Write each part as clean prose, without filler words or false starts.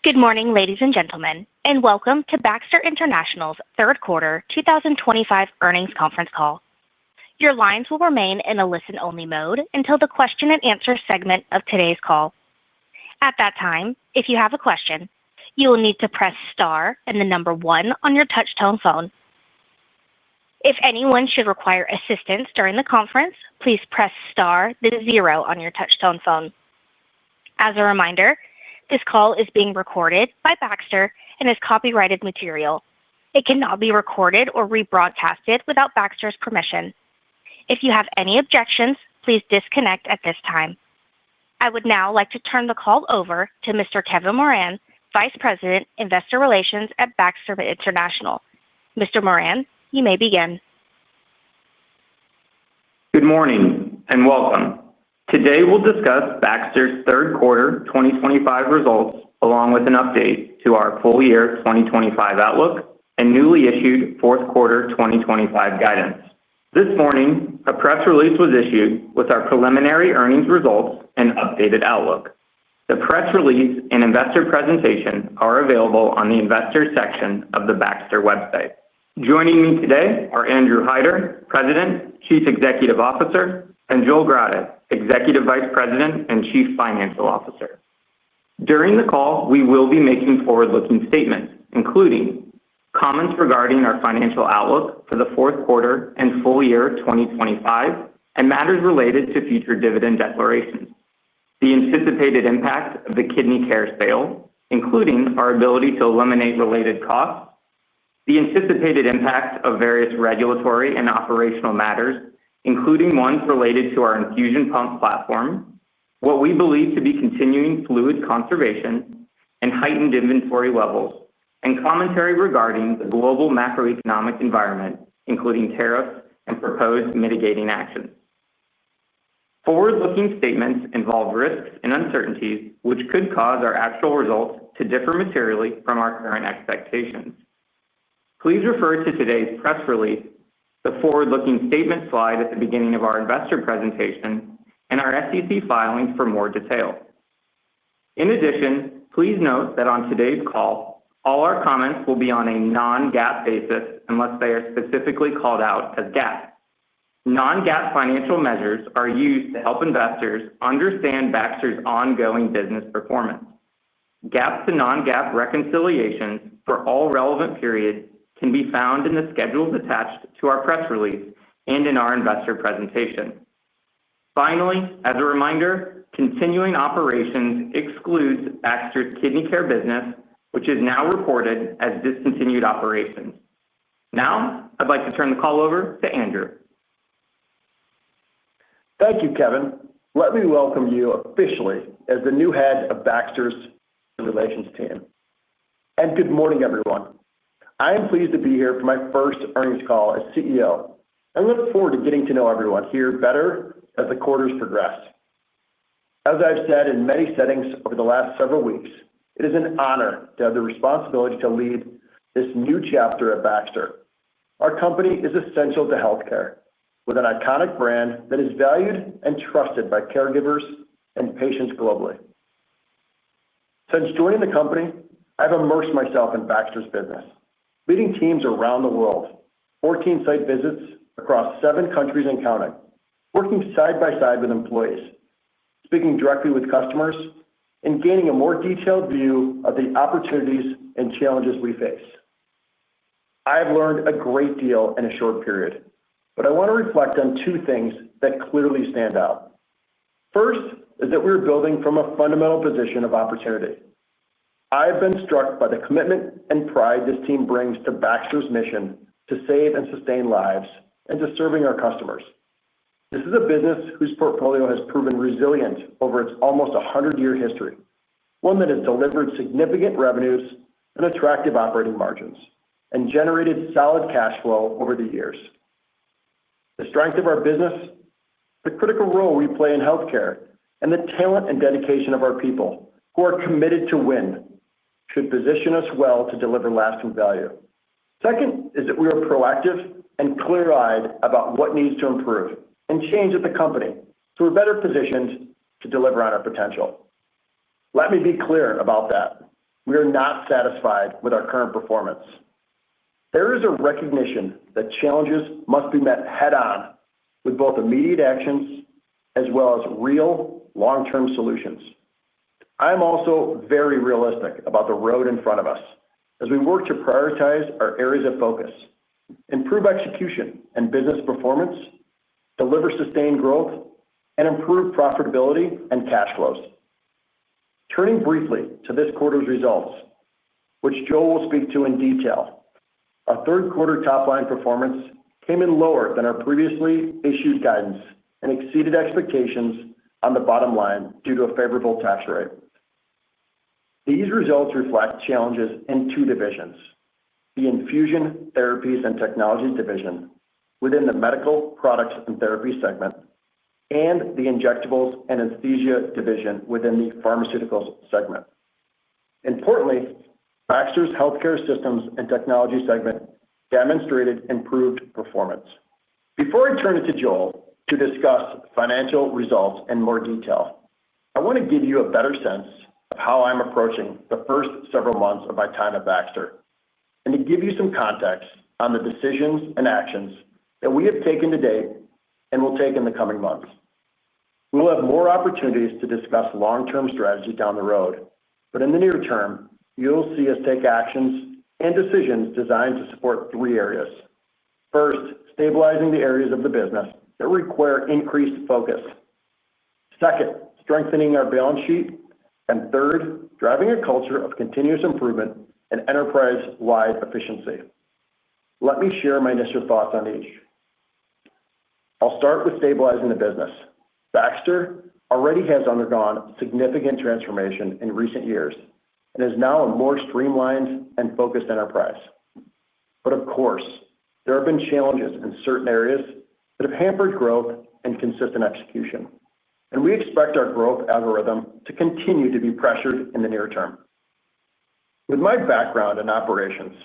Good morning, ladies and gentlemen, and welcome to Baxter International's third quarter 2025 earnings conference call. Your lines will remain in a listen-only mode until the question-and-answer segment of today's call. At that time, if you have a question, you will need to press star and the number one on your touch-tone phone. If anyone should require assistance during the conference, please press star then zero on your touch-tone phone. As a reminder, this call is being recorded by Baxter and is copyrighted material. It cannot be recorded or rebroadcasted without Baxter's permission. If you have any objections, please disconnect at this time. I would now like to turn the call over to Mr. Kevin Moran, Vice President, Investor Relations at Baxter International. Mr. Moran, you may begin. Good morning and welcome. Today we'll discuss Baxter's third quarter 2025 results along with an update to our full year 2025 outlook and newly issued fourth quarter 2025 guidance. This morning, a press release was issued with our preliminary earnings results and updated outlook. The press release and investor presentation are available on the Investor section of the Baxter website. Joining me today are Andrew Hyder, President, Chief Executive Officer, and Joel Grade, Executive Vice President and Chief Financial Officer. During the call, we will be making forward-looking statements, including comments regarding our financial outlook for the fourth quarter and full year 2025, and matters related to future dividend declarations, the anticipated impact of the kidney care sale, including our ability to eliminate related costs, the anticipated impact of various regulatory and operational matters, including ones related to our infusion pump platform, what we believe to be continuing fluid conservation and heightened inventory levels, and commentary regarding the global macroeconomic environment, including tariffs and proposed mitigating actions. Forward-looking statements involve risks and uncertainties which could cause our actual results to differ materially from our current expectations. Please refer to today's press release, the forward-looking statement slide at the beginning of our investor presentation, and our SEC filings for more detail. In addition, please note that on today's call, all our comments will be on a non-GAAP basis unless they are specifically called out as GAAP. Non-GAAP financial measures are used to help investors understand Baxter's ongoing business performance. GAAP to non-GAAP reconciliations for all relevant periods can be found in the schedules attached to our press release and in our investor presentation. Finally, as a reminder, continuing operations excludes Baxter's kidney care business, which is now reported as discontinued operations. Now, I'd like to turn the call over to Andrew. Thank you, Kevin. Let me welcome you officially as the new head of Baxter's Relations team. And good morning, everyone. I am pleased to be here for my first earnings call as CEO and look forward to getting to know everyone here better as the quarters progress. As I've said in many settings over the last several weeks, it is an honor to have the responsibility to lead this new chapter at Baxter. Our company is essential to healthcare, with an iconic brand that is valued and trusted by caregivers and patients globally. Since joining the company, I've immersed myself in Baxter's business, leading teams around the world, 14 site visits across 7 countries and counting, working side by side with employees, speaking directly with customers, and gaining a more detailed view of the opportunities and challenges we face. I have learned a great deal in a short period, but I want to reflect on 2 things that clearly stand out. First is that we're building from a fundamental position of opportunity. I have been struck by the commitment and pride this team brings to Baxter's mission to save and sustain lives and to serving our customers. This is a business whose portfolio has proven resilient over its almost 100-year history, one that has delivered significant revenues and attractive operating margins, and generated solid cash flow over the years. The strength of our business, the critical role we play in healthcare, and the talent and dedication of our people who are committed to win should position us well to deliver lasting value. Second is that we are proactive and clear-eyed about what needs to improve and change at the company so we're better positioned to deliver on our potential. Let me be clear about that. we are not satisfied with our current performance. There is a recognition that challenges must be met head-on with both immediate actions as well as real long-term solutions. I am also very realistic about the road in front of us as we work to prioritize our areas of focus, improve execution and business performance, deliver sustained growth, and improve profitability and cash flows. Turning briefly to this quarter's results, which Joel will speak to in detail, our third quarter top-line performance came in lower than our previously issued guidance and exceeded expectations on the bottom line due to a favorable tax rate. These results reflect challenges in two divisions: the Infusion Therapies and Technologies division within the Medical Products and Therapies segment, and the Injectables and Anesthesia division within the Pharmaceuticals segment. Importantly, Baxter's Healthcare Systems and Technology segment demonstrated improved performance. Before I turn it to Joel to discuss financial results in more detail, I want to give you a better sense of how I'm approaching the first several months of my time at Baxter, and to give you some context on the decisions and actions that we have taken to date and will take in the coming months. We will have more opportunities to discuss long-term strategy down the road, but in the near term, you'll see us take actions and decisions designed to support three areas. First, stabilizing the areas of the business that require increased focus. Second, strengthening our balance sheet. And third, driving a culture of continuous improvement and enterprise-wide efficiency. Let me share my initial thoughts on each. I'll start with stabilizing the business. Baxter already has undergone significant transformation in recent years and is now a more streamlined and focused enterprise. But of course, there have been challenges in certain areas that have hampered growth and consistent execution, and we expect our growth algorithm to continue to be pressured in the near term. With my background in operations,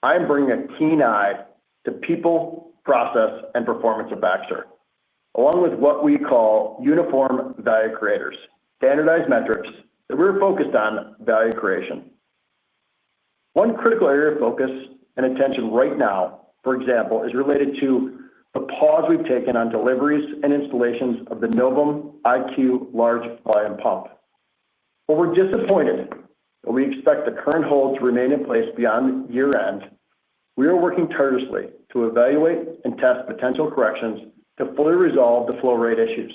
I am bringing a keen eye to people, process, and performance of Baxter, along with what we call uniform value creators, standardized metrics that we're focused on value creation. One critical area of focus and attention right now, for example, is related to the pause we've taken on deliveries and installations of the Novum IQ large volume pump. While we're disappointed that we expect the current hold to remain in place beyond year end, we are working tirelessly to evaluate and test potential corrections to fully resolve the flow rate issues.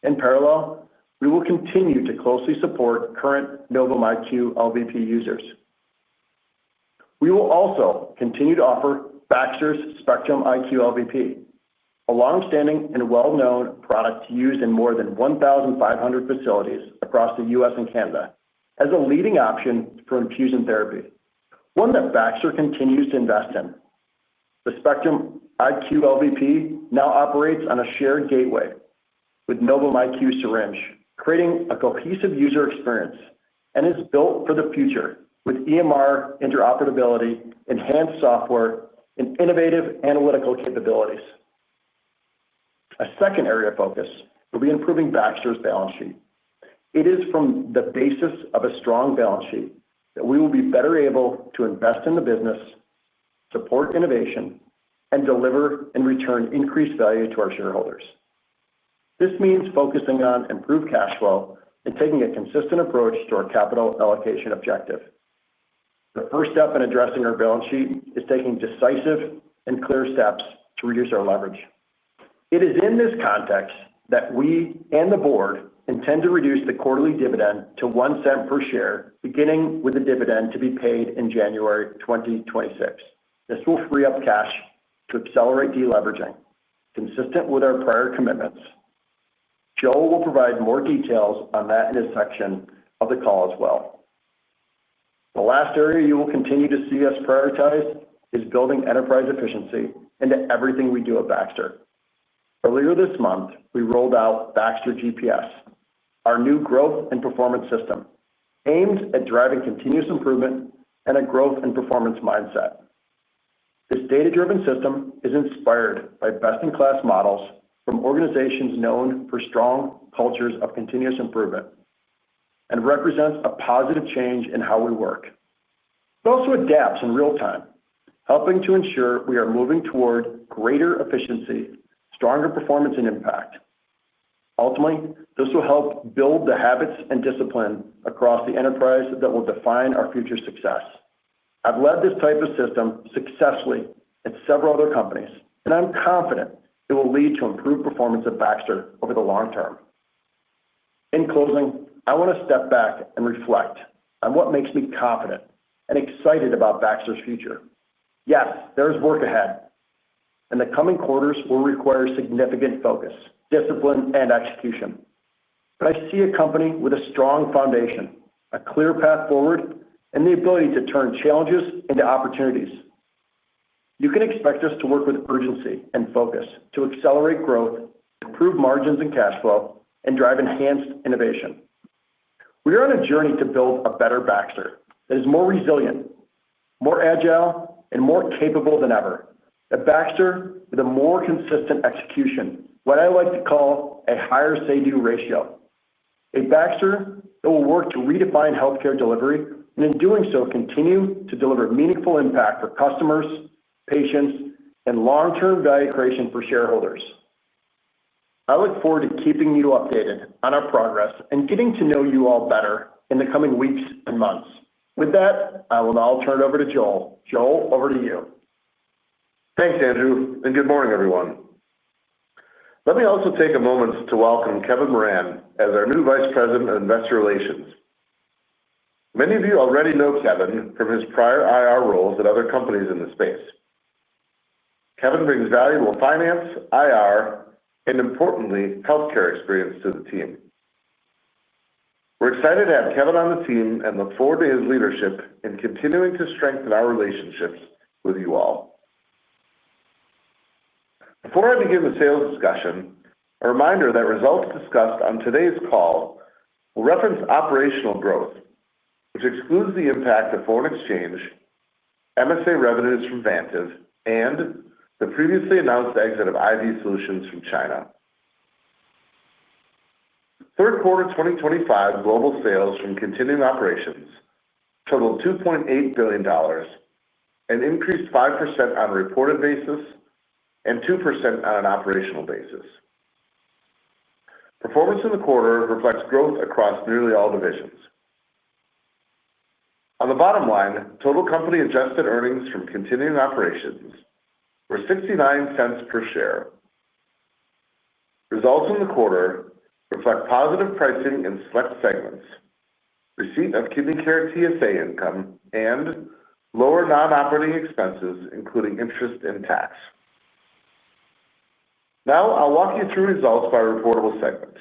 In parallel, we will continue to closely support current Novum IQ LVP users. We will also continue to offer Baxter's Spectrum IQ LVP, a long-standing and well-known product used in more than 1,500 facilities across the U.S. and Canada, as a leading option for infusion therapy, one that Baxter continues to invest in. The Spectrum IQ LVP now operates on a shared gateway with Novum IQ syringe, creating a cohesive user experience, and is built for the future with EMR interoperability, enhanced software, and innovative analytical capabilities. A second area of focus will be improving Baxter's balance sheet. It is from the basis of a strong balance sheet that we will be better able to invest in the business, support innovation, and deliver and return increased value to our shareholders. This means focusing on improved cash flow and taking a consistent approach to our capital allocation objective. The first step in addressing our balance sheet is taking decisive and clear steps to reduce our leverage. It is in this context that we and the board intend to reduce the quarterly dividend to 1 cent per share, beginning with the dividend to be paid in January 2026. This will free up cash to accelerate deleveraging, consistent with our prior commitments. Joel will provide more details on that in his section of the call as well. The last area you will continue to see us prioritize is building enterprise efficiency into everything we do at Baxter. Earlier this month, we rolled out Baxter GPS, our new growth and performance system, aimed at driving continuous improvement and a growth and performance mindset. This data-driven system is inspired by best-in-class models from organizations known for strong cultures of continuous improvement. and represents a positive change in how we work. It also adapts in real time, helping to ensure we are moving toward greater efficiency, stronger performance, and impact. Ultimately, this will help build the habits and discipline across the enterprise that will define our future success. I've led this type of system successfully at several other companies, and I'm confident it will lead to improved performance at Baxter over the long term. In closing, I want to step back and reflect on what makes me confident and excited about Baxter's future. Yes, there is work ahead, and the coming quarters will require significant focus, discipline, and execution. But I see a company with a strong foundation, a clear path forward, and the ability to turn challenges into opportunities. You can expect us to work with urgency and focus to accelerate growth, improve margins and cash flow, and drive enhanced innovation. We are on a journey to build a better Baxter that is more resilient, more agile, and more capable than ever. A Baxter with a more consistent execution, what I like to call a higher say-do ratio. A Baxter that will work to redefine healthcare delivery, and in doing so, continue to deliver meaningful impact for customers, patients, and long-term value creation for shareholders. I look forward to keeping you updated on our progress and getting to know you all better in the coming weeks and months. With that, I will now turn it over to Joel. Joel, over to you. Thanks, Andrew, and good morning, everyone. Let me also take a moment to welcome Kevin Moran as our new Vice President of Investor Relations. Many of you already know Kevin from his prior IR roles at other companies in the space. Kevin brings valuable finance, IR, and importantly, healthcare experience to the team. We're excited to have Kevin on the team and look forward to his leadership in continuing to strengthen our relationships with you all. Before I begin the sales discussion, a reminder that results discussed on today's call will reference operational growth, which excludes the impact of foreign exchange, MSA revenues from Vantive, and the previously announced exit of IV Solutions from China. Third quarter 2025 global sales from continuing operations totaled $2.8 billion and increased 5% on a reported basis and 2% on an operational basis. Performance in the quarter reflects growth across nearly all divisions. On the bottom line, total company adjusted earnings from continuing operations were 69 cents per share. Results in the quarter reflect positive pricing in select segments, receipt of kidney care TSA income, and lower non-operating expenses, including interest and tax. Now I'll walk you through results by reportable segment.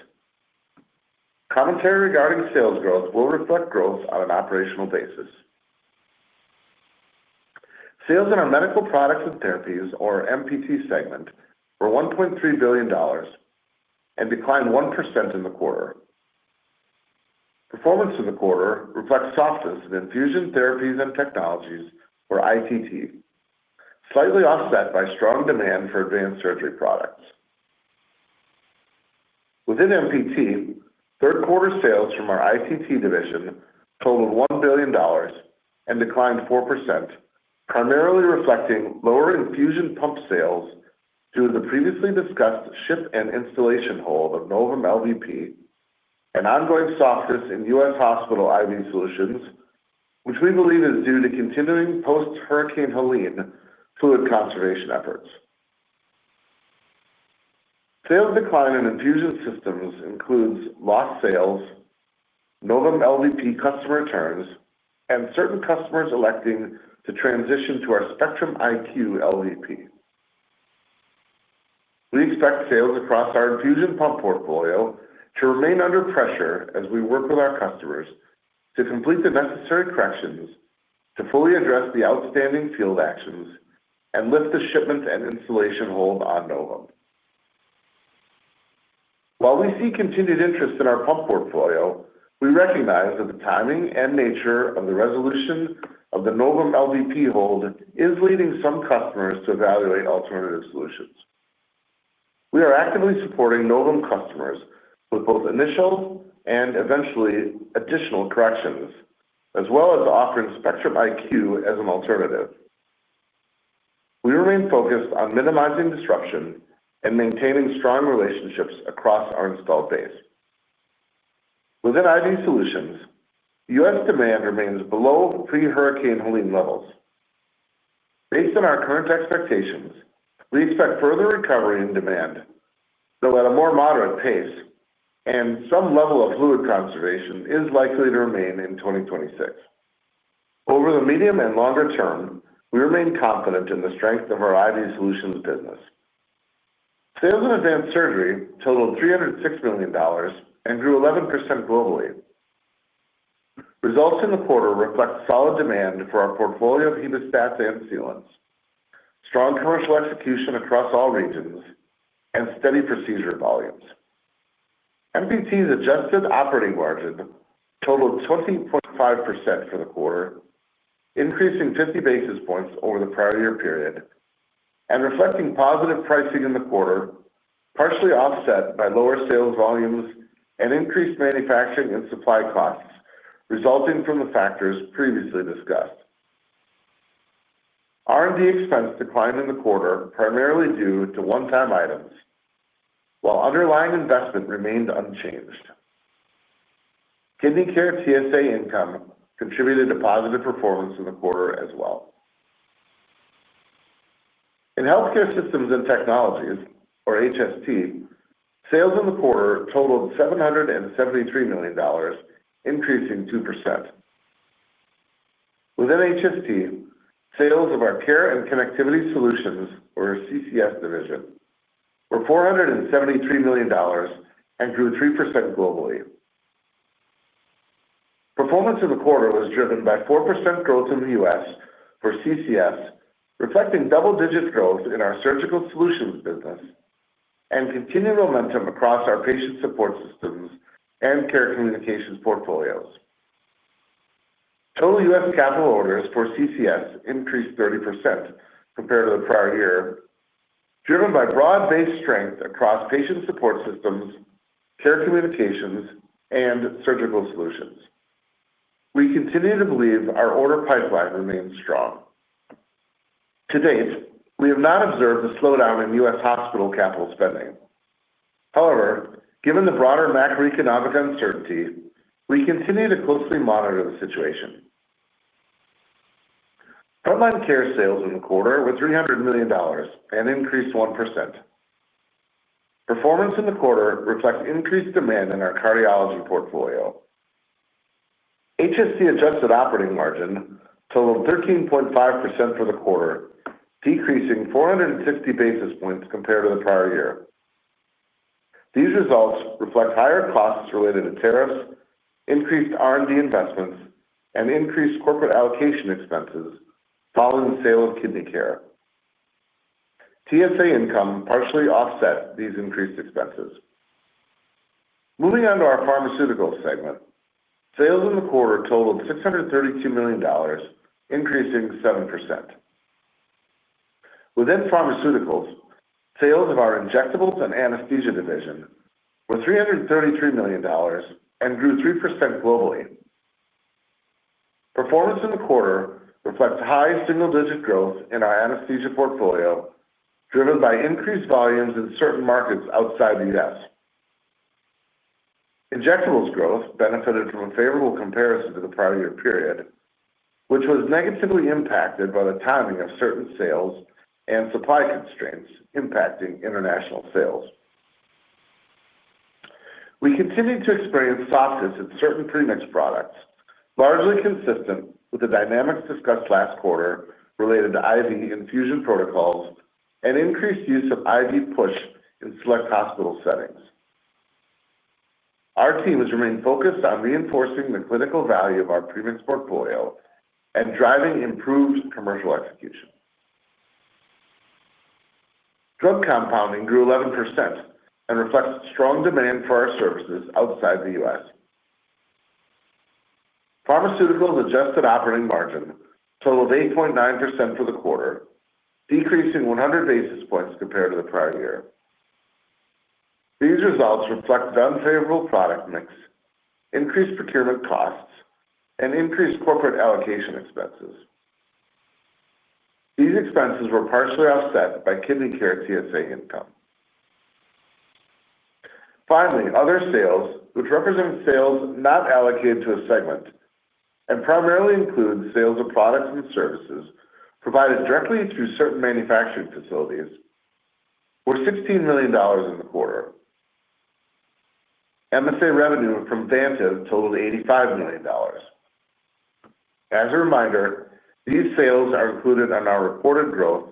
Commentary regarding sales growth will reflect growth on an operational basis. Sales in our Medical Products and Therapies, or MPT segment, were $1.3 billion and declined 1% in the quarter. Performance in the quarter reflects softness in Infusion Therapies and Technologies, or ITT, slightly offset by strong demand for advanced surgery products. Within MPT, third quarter sales from our ITT division totaled $1 billion and declined 4%, primarily reflecting lower infusion pump sales due to the previously discussed ship and installation hold of Novum LVP and ongoing softness in U.S. hospital IV solutions, which we believe is due to continuing post-Hurricane Helene fluid conservation efforts. Sales decline in infusion systems includes lost sales, Novum LVP customer returns, and certain customers electing to transition to our Spectrum IQ LVP. We expect sales across our infusion pump portfolio to remain under pressure as we work with our customers to complete the necessary corrections to fully address the outstanding field actions and lift the shipment and installation hold on Novum. While we see continued interest in our pump portfolio, we recognize that the timing and nature of the resolution of the Novum LVP hold is leading some customers to evaluate alternative solutions. We are actively supporting Novum customers with both initial and eventually additional corrections, as well as offering Spectrum IQ as an alternative. We remain focused on minimizing disruption and maintaining strong relationships across our installed base. Within IV Solutions, U.S. demand remains below pre-Hurricane Helene levels. Based on our current expectations, we expect further recovery in demand, though at a more moderate pace, and some level of fluid conservation is likely to remain in 2026. Over the medium and longer term, we remain confident in the strength of our IV Solutions business. Sales in Advanced Surgery totaled $306 million and grew 11% globally. Results in the quarter reflect solid demand for our portfolio of hemostats and sealants, strong commercial execution across all regions, and steady procedure volumes. MPT's adjusted operating margin totaled 20.5% for the quarter, increasing 50 basis points over the prior year period, and reflecting positive pricing in the quarter, partially offset by lower sales volumes and increased manufacturing and supply costs, resulting from the factors previously discussed. R&D expense declined in the quarter primarily due to one-time items, while underlying investment remained unchanged. Kidney Care TSA income contributed to positive performance in the quarter as well. In Healthcare Systems and Technologies, or HST, sales in the quarter totaled $773 million, increasing 2%. Within HST, sales of our Care and Connectivity Solutions, or CCS division, were $473 million and grew 3% globally. Performance in the quarter was driven by 4% growth in the U.S. for CCS, reflecting double-digit growth in our Surgical Solutions business and continued momentum across our Patient Support Systems and Care Communications portfolios. Total U.S. capital orders for CCS increased 30% compared to the prior year, driven by broad-based strength across Patient Support Systems, Care Communications, and Surgical Solutions. We continue to believe our order pipeline remains strong. To date, we have not observed a slowdown in U.S. hospital capital spending. However, given the broader macroeconomic uncertainty, we continue to closely monitor the situation. Frontline Care sales in the quarter were $300 million and increased 1%. Performance in the quarter reflects increased demand in our cardiology portfolio. HST adjusted operating margin totaled 13.5% for the quarter, decreasing 460 basis points compared to the prior year. These results reflect higher costs related to tariffs, increased R&D investments, and increased corporate allocation expenses following the sale of Kidney Care. TSA income partially offset these increased expenses. Moving on to our Pharmaceuticals segment, sales in the quarter totaled $632 million, increasing 7%. Within Pharmaceuticals, sales of our Injectables and Anesthesia division were $333 million and grew 3% globally. Performance in the quarter reflects high single-digit growth in our anesthesia portfolio, driven by increased volumes in certain markets outside the U.S. Injectables growth benefited from a favorable comparison to the prior year period, which was negatively impacted by the timing of certain sales and supply constraints impacting international sales. We continue to experience softness in certain premix products, largely consistent with the dynamics discussed last quarter related to IV infusion protocols and increased use of IV push in select hospital settings. Our teams remain focused on reinforcing the clinical value of our premix portfolio and driving improved commercial execution. Drug compounding grew 11% and reflects strong demand for our services outside the U.S. Pharmaceuticals adjusted operating margin totaled 8.9% for the quarter, decreasing 100 basis points compared to the prior year. These results reflect the unfavorable product mix increased procurement costs, and increased corporate allocation expenses. These expenses were partially offset by kidney care TSA income. Finally, other sales, which represent sales not allocated to a segment and primarily include sales of products and services provided directly through certain manufacturing facilities, were $16 million in the quarter. MSA revenue from Vantive totaled $85 million. As a reminder, these sales are included on our reported growth.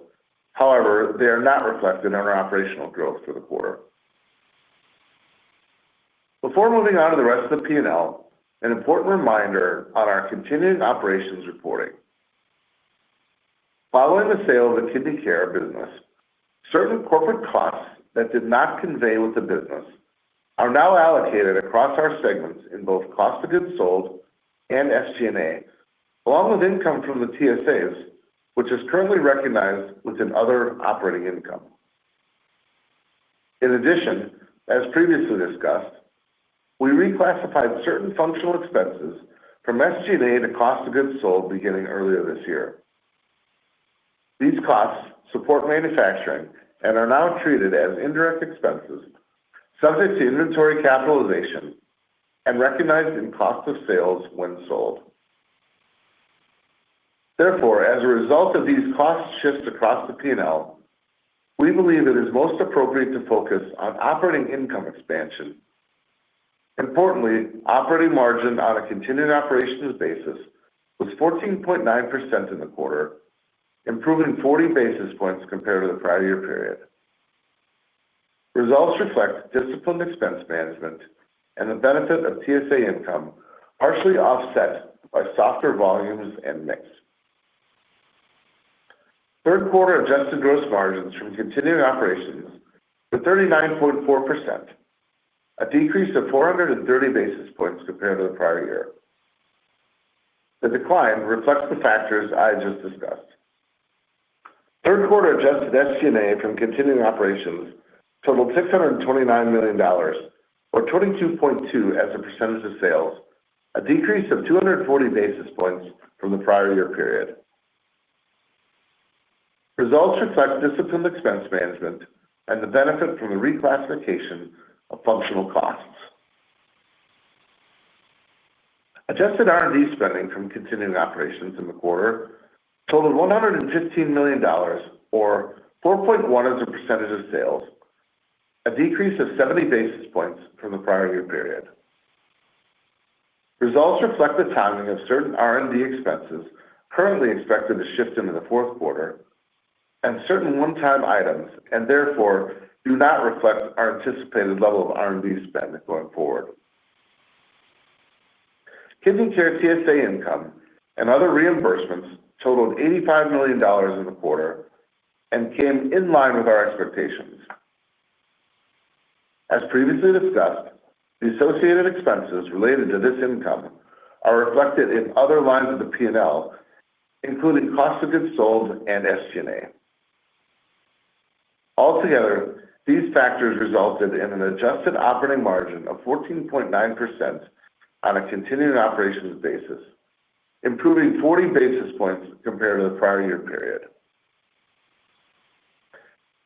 However, they are not reflected in our operational growth for the quarter. Before moving on to the rest of the P&L, an important reminder on our continuing operations reporting. Following the sale of the kidney care business, certain corporate costs that did not convey with the business are now allocated across our segments in both cost of goods sold and SG&A, along with income from the TSAs, which is currently recognized within other operating income. In addition, as previously discussed, we reclassified certain functional expenses from SG&A to cost of goods sold beginning earlier this year. These costs support manufacturing and are now treated as indirect expenses subject to inventory capitalization and recognized in cost of sales when sold. Therefore, as a result of these cost shifts across the P&L, we believe it is most appropriate to focus on operating income expansion. Importantly, operating margin on a continuing operations basis was 14.9% in the quarter, improving 40 basis points compared to the prior year period. Results reflect disciplined expense management and the benefit of TSA income, partially offset by softer volumes and mix. Third quarter adjusted gross margins from continuing operations were 39.4%, a decrease of 430 basis points compared to the prior year. The decline reflects the factors I just discussed. Third quarter adjusted SG&A from continuing operations totaled $629 million, or 22.2% as a percentage of sales, a decrease of 240 basis points from the prior year period. Results reflect disciplined expense management and the benefit from the reclassification of functional costs. Adjusted R&D spending from continuing operations in the quarter totaled $115 million, or 4.1% as a percentage of sales, a decrease of 70 basis points from the prior year period. Results reflect the timing of certain R&D expenses currently expected to shift into the fourth quarter and certain one-time items, and therefore do not reflect our anticipated level of R&D spend going forward. Kidney care TSA income and other reimbursements totaled $85 million in the quarter and came in line with our expectations. As previously discussed, the associated expenses related to this income are reflected in other lines of the P&L, including cost of goods sold and SG&A. Altogether, these factors resulted in an adjusted operating margin of 14.9% on a continuing operations basis, improving 40 basis points compared to the prior year period.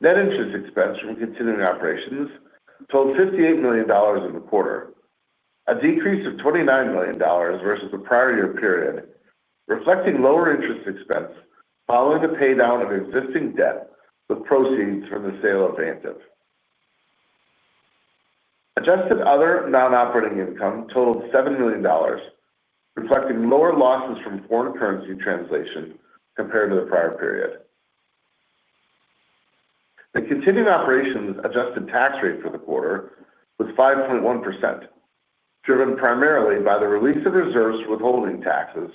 Net interest expense from continuing operations totaled $58 million in the quarter, a decrease of $29 million versus the prior year period, reflecting lower interest expense following the paydown of existing debt with proceeds from the sale of Vantive. Adjusted other non-operating income totaled $7 million, reflecting lower losses from foreign currency translation compared to the prior period. The continuing operations adjusted tax rate for the quarter was 5.1%, driven primarily by the release of reserves for withholding taxes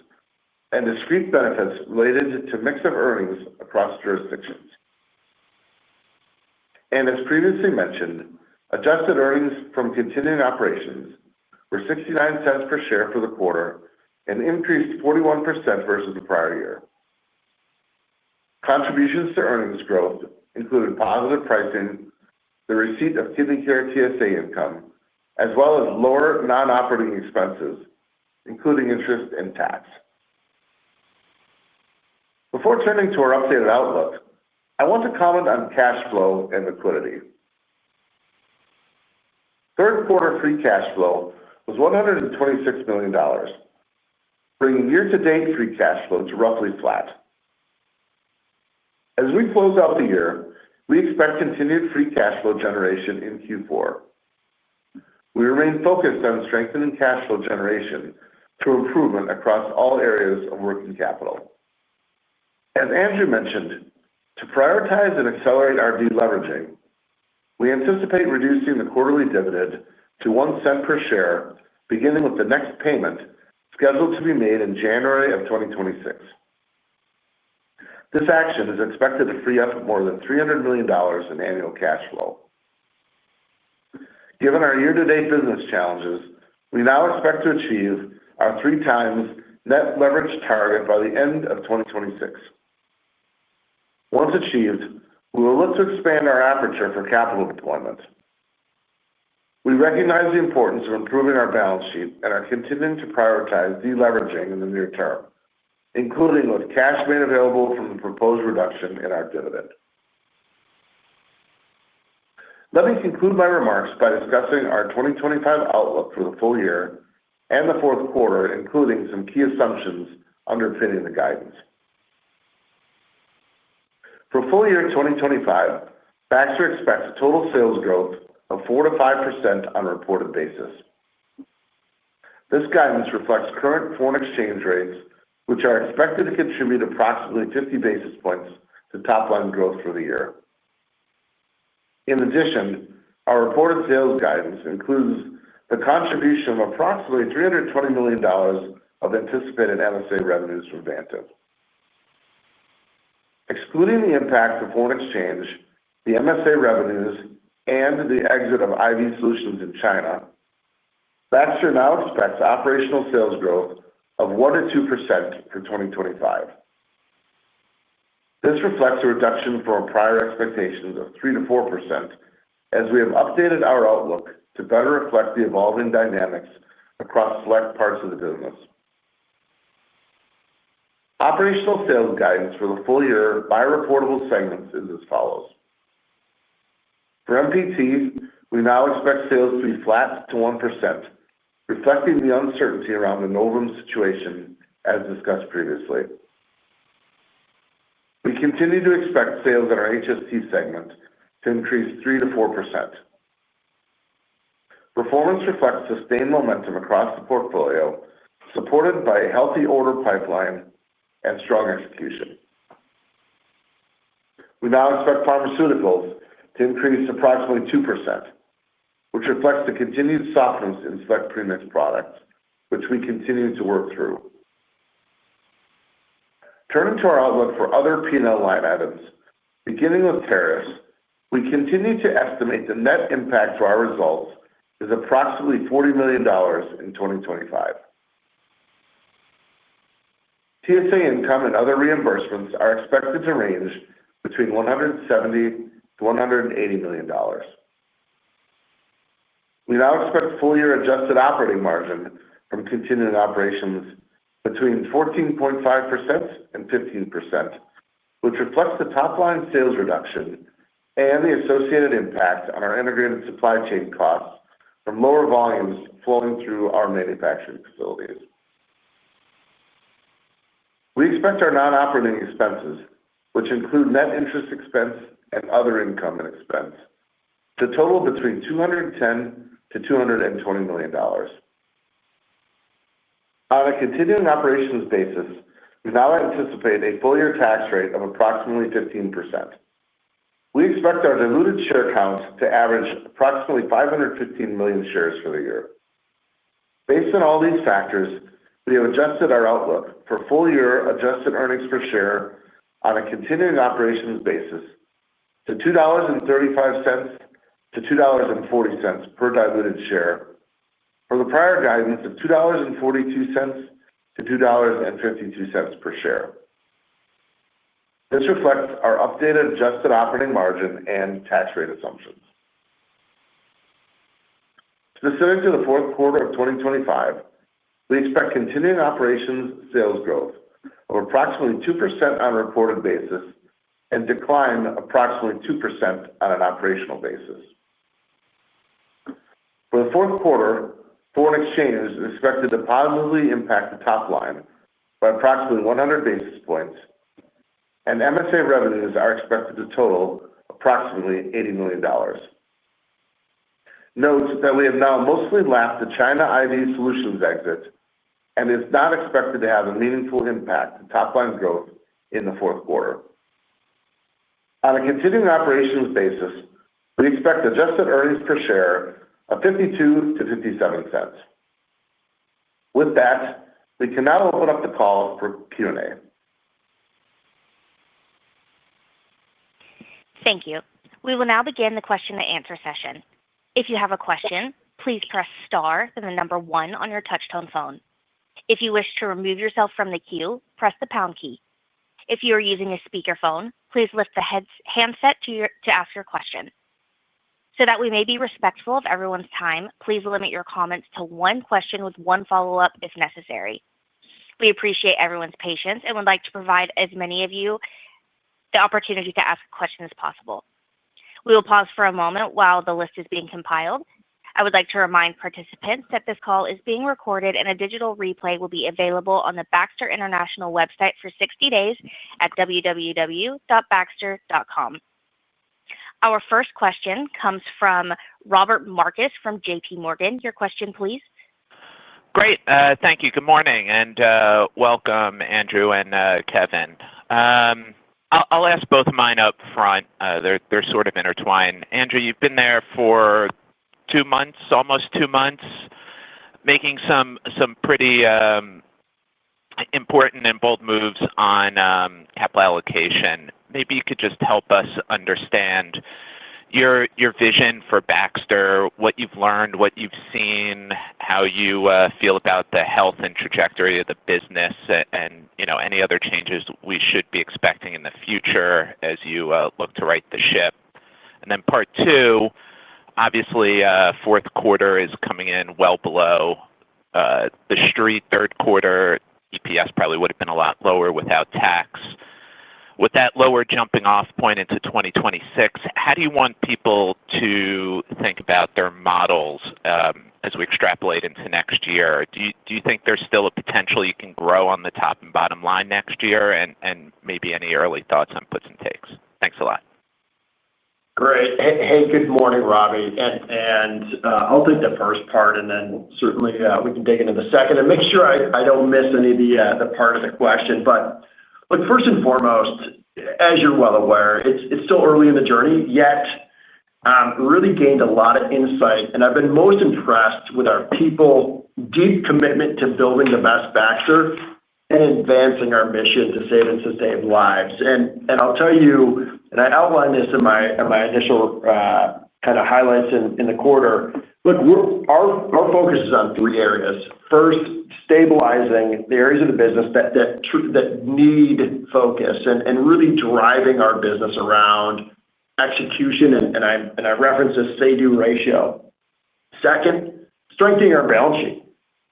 and discrete benefits related to mix of earnings across jurisdictions. And as previously mentioned, adjusted earnings from continuing operations were 69 cents per share for the quarter and increased 41% versus the prior year. Contributions to earnings growth included positive pricing, the receipt of kidney care TSA income, as well as lower non-operating expenses, including interest and tax. Before turning to our updated outlook, I want to comment on cash flow and liquidity. Third quarter free cash flow was $126 million, bringing year-to-date free cash flow to roughly flat. As we close out the year, we expect continued free cash flow generation in Q4. We remain focused on strengthening cash flow generation through improvement across all areas of working capital. As Andrew mentioned, to prioritize and accelerate our deleveraging, we anticipate reducing the quarterly dividend to 1 cent per share, beginning with the next payment scheduled to be made in January of 2026. This action is expected to free up more than $300 million in annual cash flow. Given our year-to-date business challenges, we now expect to achieve our 3 times net leverage target by the end of 2026. Once achieved, we will look to expand our aperture for capital deployment. We recognize the importance of improving our balance sheet and are continuing to prioritize deleveraging in the near term, including with cash made available from the proposed reduction in our dividend. Let me conclude my remarks by discussing our 2025 outlook for the full year and the fourth quarter, including some key assumptions underpinning the guidance. For full year 2025, Baxter expects total sales growth of 4 to 5% on a reported basis. This guidance reflects current foreign exchange rates, which are expected to contribute approximately 50 basis points to top-line growth for the year. In addition, our reported sales guidance includes the contribution of approximately $320 million of anticipated MSA revenues from Vantive. Excluding the impact of foreign exchange, the MSA revenues, and the exit of IV solutions in China, Baxter now expects operational sales growth of 1 to 2% for 2025. This reflects a reduction from our prior expectations of 3 to 4%, as we have updated our outlook to better reflect the evolving dynamics across select parts of the business. Operational sales guidance for the full year by reportable segments is as follows. For MPT, we now expect sales to be flat to 1%, reflecting the uncertainty around the Novum situation as discussed previously. We continue to expect sales in our HST segment to increase 3 to 4%. Performance reflects sustained momentum across the portfolio, supported by a healthy order pipeline and strong execution. We now expect pharmaceuticals to increase approximately 2%, which reflects the continued softness in select premix products, which we continue to work through. Turning to our outlook for other P&L line items, beginning with tariffs, we continue to estimate the net impact to our results is approximately $40 million in 2025. TSA income and other reimbursements are expected to range between $170 to $180 million. We now expect full-year adjusted operating margin from continuing operations between 14.5% and 15%, which reflects the top-line sales reduction and the associated impact on our integrated supply chain costs from lower volumes flowing through our manufacturing facilities. We expect our non-operating expenses, which include net interest expense and other income and expense, to total between $210 to $220 million. On a continuing operations basis, we now anticipate a full-year tax rate of approximately 15%. We expect our diluted share count to average approximately 515 million shares for the year. Based on all these factors, we have adjusted our outlook for full-year adjusted earnings per share on a continuing operations basis to $2.35 to $2.40 per diluted share, from the prior guidance of $2.42 to $2.52 per share. This reflects our updated adjusted operating margin and tax rate assumptions. Specific to the fourth quarter of 2025, we expect continuing operations sales growth of approximately 2% on a reported basis and decline approximately 2% on an operational basis. For the fourth quarter, foreign exchange is expected to positively impact the top line by approximately 100 basis points, and MSA revenues are expected to total approximately $80 million. Note that we have now mostly lapped the China IV solutions exit and is not expected to have a meaningful impact to top-line growth in the fourth quarter. On a continuing operations basis, we expect adjusted earnings per share of $0.52 to $0.57. With that, we can now open up the call for Q&A. Thank you. We will now begin the question and answer session. If you have a question, please press star then the number one on your touch-tone phone. If you wish to remove yourself from the queue, press the pound key. If you are using a speakerphone, please lift the handset to ask your question. So that we may be respectful of everyone's time, please limit your comments to one question with one follow-up if necessary. We appreciate everyone's patience and would like to provide as many of you the opportunity to ask a question as possible. We will pause for a moment while the list is being compiled. I would like to remind participants that this call is being recorded and a digital replay will be available on the Baxter International website for 60 days at www.baxter.com. Our first question comes from Robert Marcus from JPMorgan. Your question, please. Great. Thank you. Good morning and welcome, Andrew and Kevin. I'll ask both of mine up front. They're sort of intertwined. Andrew, you've been there for 2 months, almost 2 months, making some pretty important and bold moves on capital allocation. Maybe you could just help us understand your vision for Baxter, what you've learned, what you've seen, how you feel about the health and trajectory of the business, and any other changes we should be expecting in the future as you look to right the ship. And then part two, obviously, fourth quarter is coming in well below the street. Third quarter EPS probably would have been a lot lower without tax. With that lower jumping off point into 2026, how do you want people to think about their models as we extrapolate into next year? Do you think there's still a potential you can grow on the top and bottom line next year, and maybe any early thoughts on puts and takes? Thanks a lot. Great. Hey, good morning, Robbie. And I'll take the first part, and then certainly we can dig into the second and make sure I don't miss any of the part of the question. But look, first and foremost, as you're well aware, it's still early in the journey, yet really gained a lot of insight. And I've been most impressed with our people, deep commitment to building the best Baxter and advancing our mission to save and sustain lives. And I'll tell you, and I outlined this in my initial kind of highlights in the quarter. Look, our focus is on 3 areas. First, stabilizing the areas of the business that need focus and really driving our business around execution, and I reference this say-do ratio. Second, strengthening our balance sheet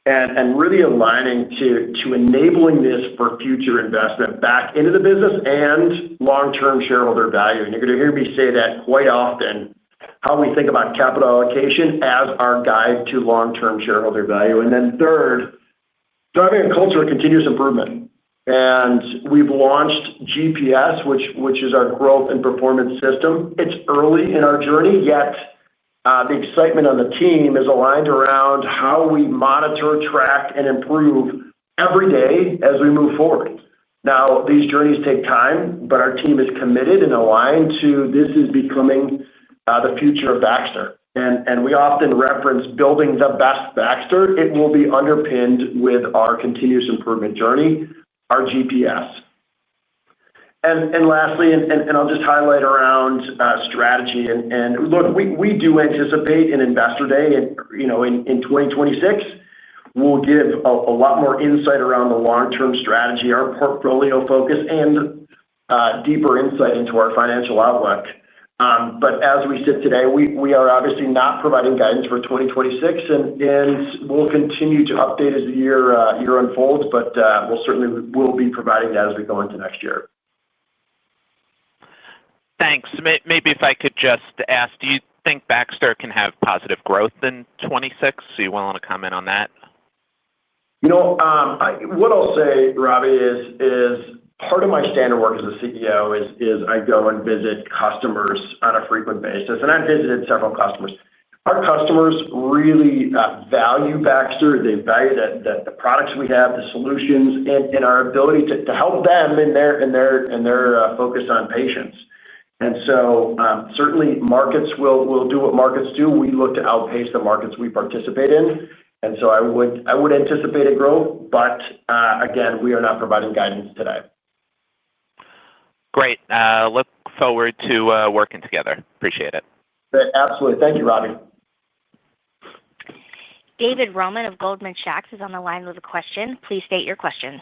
and really aligning to enabling this for future investment back into the business and long-term shareholder value. And you're going to hear me say that quite often, how we think about capital allocation as our guide to long-term shareholder value. And then third, driving a culture of continuous improvement. And we've launched GPS, which is our growth and performance system. It's early in our journey, yet the excitement on the team is aligned around how we monitor, track, and improve every day as we move forward. Now, these journeys take time, but our team is committed and aligned to this is becoming the future of Baxter. And we often reference building the best Baxter. It will be underpinned with our continuous improvement journey, our GPS. And lastly, and I'll just highlight around strategy. And look, we do anticipate an investor day in 2026. We'll give a lot more insight around the long-term strategy, our portfolio focus, and deeper insight into our financial outlook. But as we sit today, we are obviously not providing guidance for 2026, and we'll continue to update as the year unfolds, but we'll certainly be providing that as we go into next year. Thanks. Maybe if I could just ask, do you think Baxter can have positive growth in 2026? Are you willing to comment on that? What I'll say, Robbie, is part of my standard work as a CEO is I go and visit customers on a frequent basis, and I've visited several customers. Our customers really value Baxter. They value the products we have, the solutions, and our ability to help them in their focus on patients. And so certainly markets will do what markets do. We look to outpace the markets we participate in. And so I would anticipate a growth, but again, we are not providing guidance today. Great. Look forward to working together. Appreciate it. Absolutely. Thank you, Robbie. David Roman of Goldman Sachs is on the line with a question. Please state your question.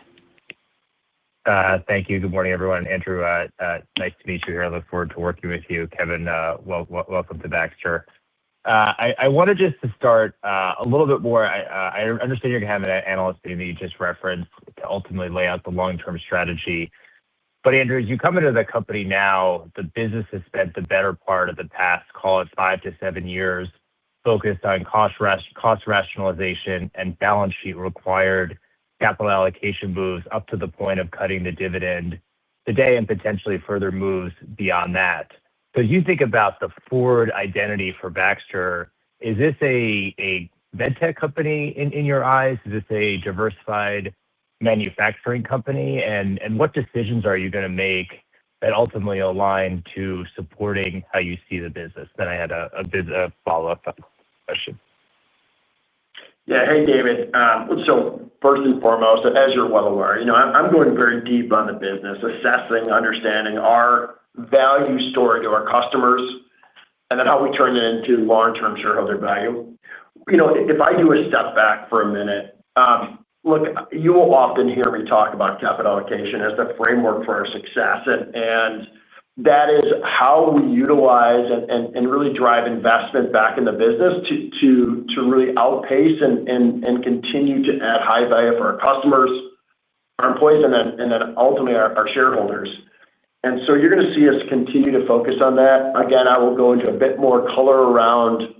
Thank you. Good morning, everyone. Andrew, nice to meet you here. I look forward to working with you. Kevin, welcome to Baxter. I wanted just to start a little bit more. I understand you're going to have an analyst meeting that you just referenced to ultimately lay out the long-term strategy. But Andrew, as you come into the company now, the business has spent the better part of the past, call it 5 to 7 years, focused on cost rationalization and balance sheet required capital allocation moves up to the point of cutting the dividend today and potentially further moves beyond that. So as you think about the forward identity for Baxter, is this a medtech company in your eyes? Is this a diversified manufacturing company? And what decisions are you going to make that ultimately align to supporting how you see the business? Then I had a follow-up question. Yeah. Hey, David. So first and foremost, as you're well aware, I'm going very deep on the business, assessing, understanding our value story to our customers, and then how we turn it into long-term shareholder value. If I do a step back for a minute, look, you will often hear me talk about capital allocation as the framework for our success, and that is how we utilize and really drive investment back in the business to really outpace and continue to add high value for our customers, our employees, and then ultimately our shareholders. And so you're going to see us continue to focus on that. Again, I will go into a bit more color around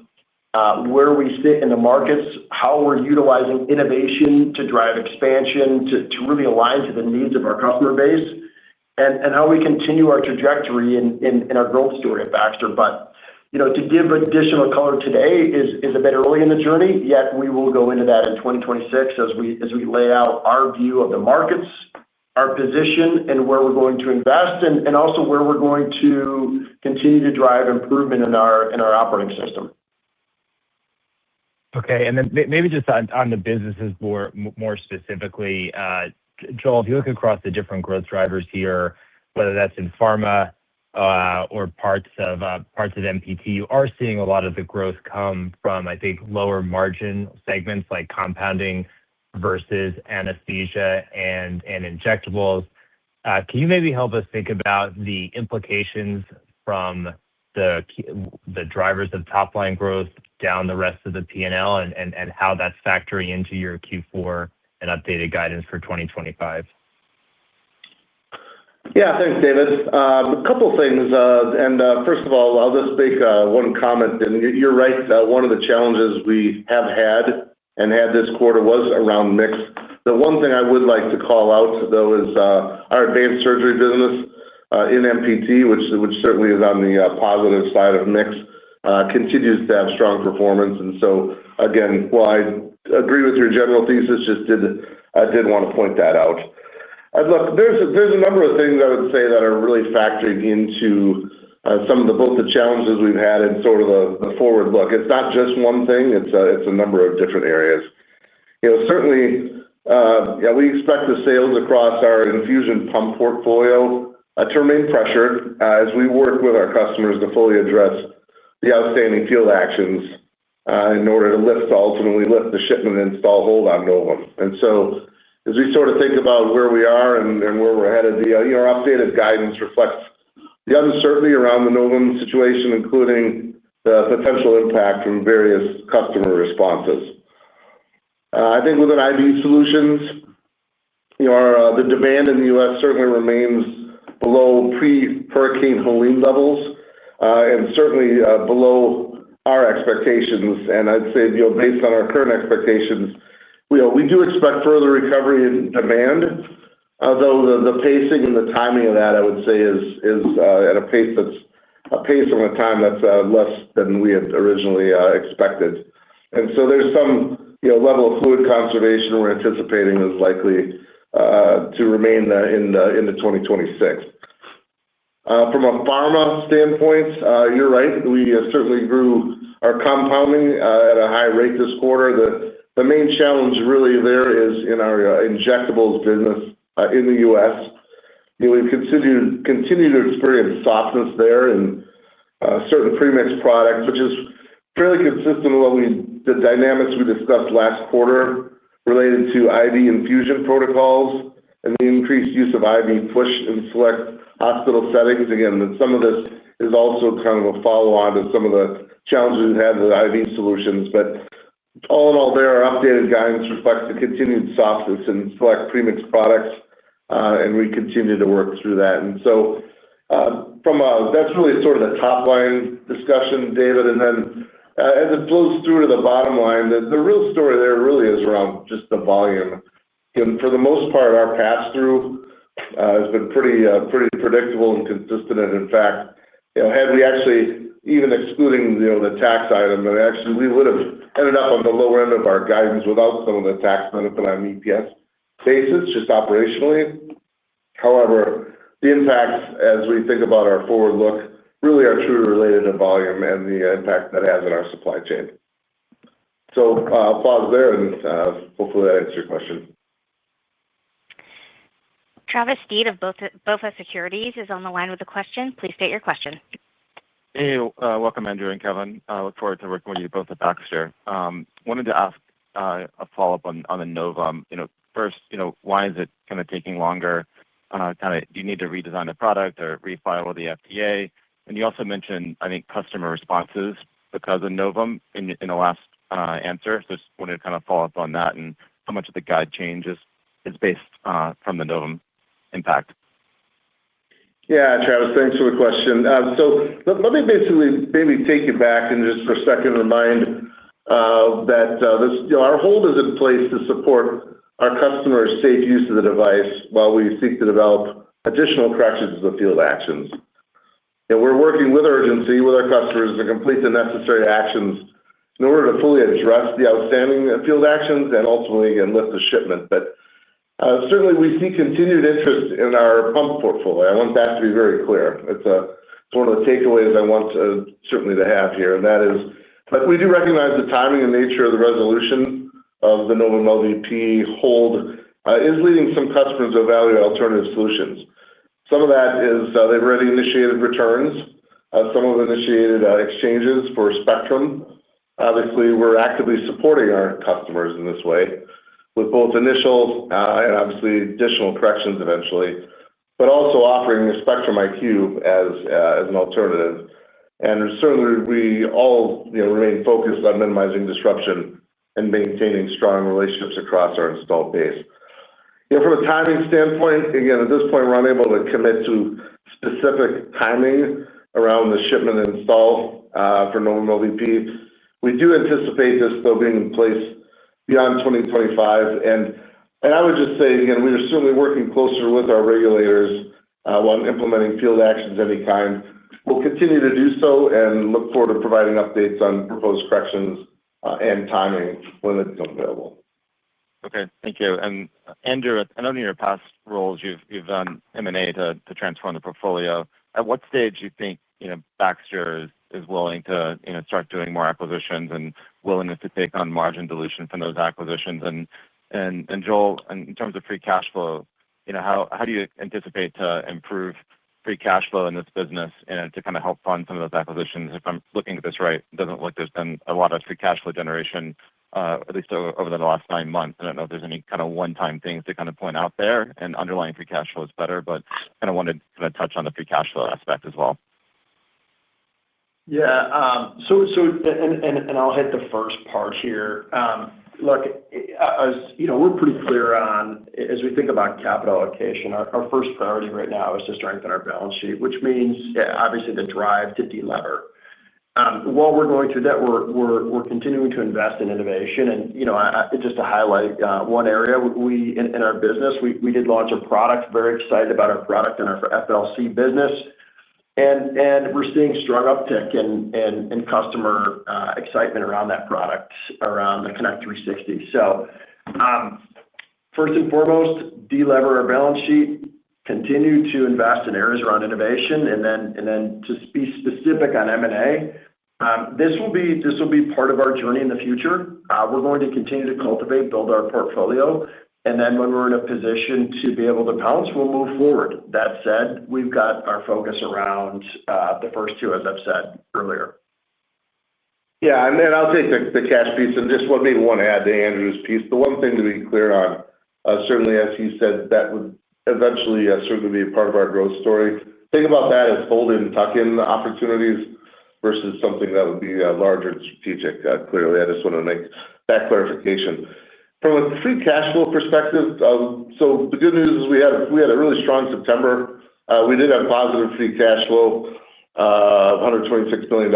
where we sit in the markets, how we're utilizing innovation to drive expansion, to really align to the needs of our customer base, and how we continue our trajectory in our growth story at Baxter. But to give additional color today is a bit early in the journey, yet we will go into that in 2026 as we lay out our view of the markets, our position, and where we're going to invest, and also where we're going to continue to drive improvement in our operating system. Okay. And then maybe just on the businesses more specifically, Joel, if you look across the different growth drivers here, whether that's in pharma or parts of MPT, you are seeing a lot of the growth come from, I think, lower margin segments like compounding versus anesthesia and injectables. Can you maybe help us think about the implications from the drivers of top-line growth down the rest of the P&L and how that's factoring into your Q4 and updated guidance for 2025? Yeah, thanks, David. A couple of things. And first of all, I'll just make one comment. And you're right. One of the challenges we have had this quarter was around mix. The one thing I would like to call out, though, is our advanced surgery business in MPT, which certainly is on the positive side of mix, continues to have strong performance. And so, again, while I agree with your general thesis, I did want to point that out. Look, there's a number of things I would say that are really factoring into some of both the challenges we've had and sort of the forward look. It's not just one thing. It's a number of different areas. Certainly, we expect the sales across our infusion pump portfolio to remain pressured as we work with our customers to fully address the outstanding field actions in order to ultimately lift the shipment and install hold on Novum. And so as we sort of think about where we are and where we're headed, our updated guidance reflects the uncertainty around the Novum situation, including the potential impact from various customer responses. I think within IV solutions, the demand in the U.S. certainly remains below pre-Hurricane Helene levels, and certainly below our expectations. And I'd say, based on our current expectations, we do expect further recovery in demand, although the pacing and the timing of that, I would say, is at a pace and a time that's less than we had originally expected. And so there's some level of fluid conservation we're anticipating is likely to remain into 2026. From a pharma standpoint, you're right. We certainly grew our compounding at a high rate this quarter. The main challenge really there is in our injectables business in the U.S. We've continued to experience softness there in certain premixed products, which is fairly consistent with the dynamics we discussed last quarter related to IV infusion protocols and the increased use of IV push in select hospital settings. Again, some of this is also kind of a follow-on to some of the challenges we've had with IV solutions. But all in all, our updated guidance reflects the continued softness in select premixed products, and we continue to work through that. And so that's really sort of the top-line discussion, David. And then as it flows through to the bottom line, the real story there really is around just the volume. And for the most part, our pass-through has been pretty predictable and consistent. And in fact, had we actually, even excluding the tax item, we would have ended up on the lower end of our guidance without some of the tax benefit on an EPS basis, just operationally. However, the impacts, as we think about our forward look, really are truly related to volume and the impact that has on our supply chain. So I'll pause there, and hopefully that answers your question. Travis Steed of BofA Securities is on the line with a question. Please state your question. Hey, welcome, Andrew and Kevin. I look forward to working with you both at Baxter. Wanted to ask a follow-up on the Novum. First, why is it kind of taking longer? Do you need to redesign the product or refile with the FDA? And you also mentioned, I think, customer responses because of Novum in the last answer. So just wanted to kind of follow up on that and how much of the guide change is based from the Novum impact. Yeah, Travis, thanks for the question. So let me basically maybe take you back and just for a second remind that our hold is in place to support our customers' safe use of the device while we seek to develop additional corrections to the field actions. We're working with urgency with our customers to complete the necessary actions in order to fully address the outstanding field actions and ultimately, again, lift the shipment. But certainly, we see continued interest in our pump portfolio. I want that to be very clear. It's one of the takeaways I want certainly to have here, and that is, but we do recognize the timing and nature of the resolution of the Novum LVP hold is leading some customers to evaluate alternative solutions. Some of that is they've already initiated returns. Some have initiated exchanges for Spectrum. Obviously, we're actively supporting our customers in this way with both initial and obviously additional corrections eventually, but also offering the Spectrum IQ as an alternative. And certainly, we all remain focused on minimizing disruption and maintaining strong relationships across our installed base. From a timing standpoint, again, at this point, we're unable to commit to specific timing around the shipment and install for Novum LVP. We do anticipate this, though, being in place beyond 2025. And I would just say, again, we are certainly working closer with our regulators while implementing field actions of any kind. We'll continue to do so and look forward to providing updates on proposed corrections and timing when it becomes available. Okay, thank you. And Andrew, I know in your past roles you've done M&A to transform the portfolio. At what stage do you think Baxter is willing to start doing more acquisitions and willingness to take on margin dilution from those acquisitions? And Joel, in terms of free cash flow, how do you anticipate to improve free cash flow in this business and to kind of help fund some of those acquisitions? If I'm looking at this right, it doesn't look like there's been a lot of free cash flow generation at least over the last 9 months. I don't know if there's any kind of one-time things to kind of point out there, and underlying free cash flow is better, but kind of wanted to kind of touch on the free cash flow aspect as well. Yeah. I'll hit the first part here. Look, as you know, we're pretty clear on, as we think about capital allocation, our first priority right now is to strengthen our balance sheet, which means, obviously the drive to delever. While we're going through that, we're continuing to invest in innovation. Just to highlight one area, in our business, we did launch a product, very excited about our product in our FLC business. We're seeing strong uptick in customer excitement around that product, around the Connect 360. First and foremost, delever our balance sheet, continue to invest in areas around innovation, and then to be specific on M&A. This will be part of our journey in the future. We're going to continue to cultivate, build our portfolio, and then when we're in a position to be able to pounce, we'll move forward. That said, we've got our focus around the first two, as I've said earlier. Yeah, and then I'll take the cash piece and just maybe want to add to Andrew's piece. The one thing to be clear on, certainly as he said, that would eventually certainly be a part of our growth story. Think about that as fold-in, tuck-in opportunities versus something that would be larger and strategic. Clearly, I just want to make that clarification. From a free cash flow perspective, so the good news is we had a really strong September. We did have positive free cash flow of $126 million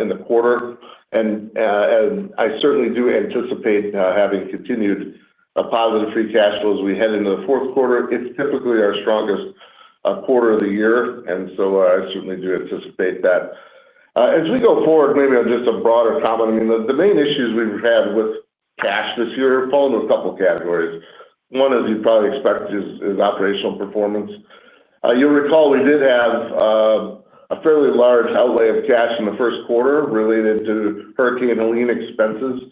in the quarter, and I certainly do anticipate having continued a positive free cash flow as we head into the fourth quarter. It's typically our strongest quarter of the year, and so I certainly do anticipate that. As we go forward, maybe on just a broader comment, I mean, the main issues we've had with cash this year fall into a couple of categories. One, as you'd probably expect, is operational performance. You'll recall we did have a fairly large outlay of cash in the first quarter related to Hurricane Helene expenses,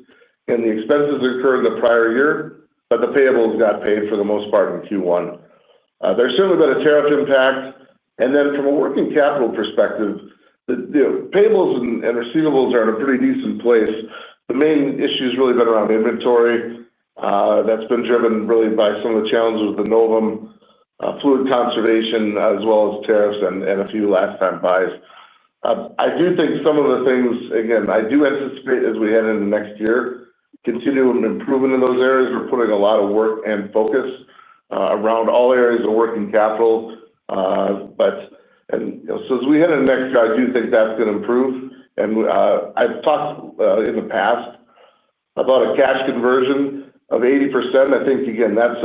and the expenses occurred in the prior year, but the payables got paid for the most part in Q1. There's certainly been a tariff impact, and then from a working capital perspective, the payables and receivables are in a pretty decent place. The main issue has really been around inventory. That's been driven really by some of the challenges with the Novum, fluid conservation, as well as tariffs and a few last-time buys. I do think some of the things, again, I do anticipate as we head into next year, continuing improvement in those areas. We're putting a lot of work and focus around all areas of working capital. So as we head into next year, I do think that's going to improve. And I've talked in the past about a cash conversion of 80%. I think, again, that's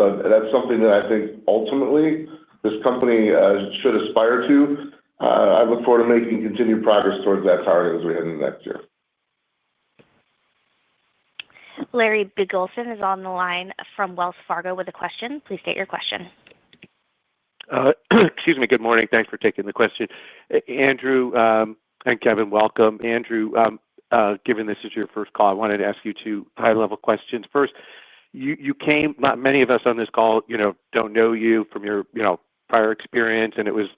something that I think ultimately this company should aspire to. I look forward to making continued progress towards that target as we head into next year. Larry Biegelsen is on the line from Wells Fargo with a question. Please state your question. Excuse me. Good morning. Thanks for taking the question. Andrew and Kevin, welcome. Andrew, given this is your first call, I wanted to ask you two high-level questions. First, you came, not many of us on this call, don't know you from your, prior experience, and it was,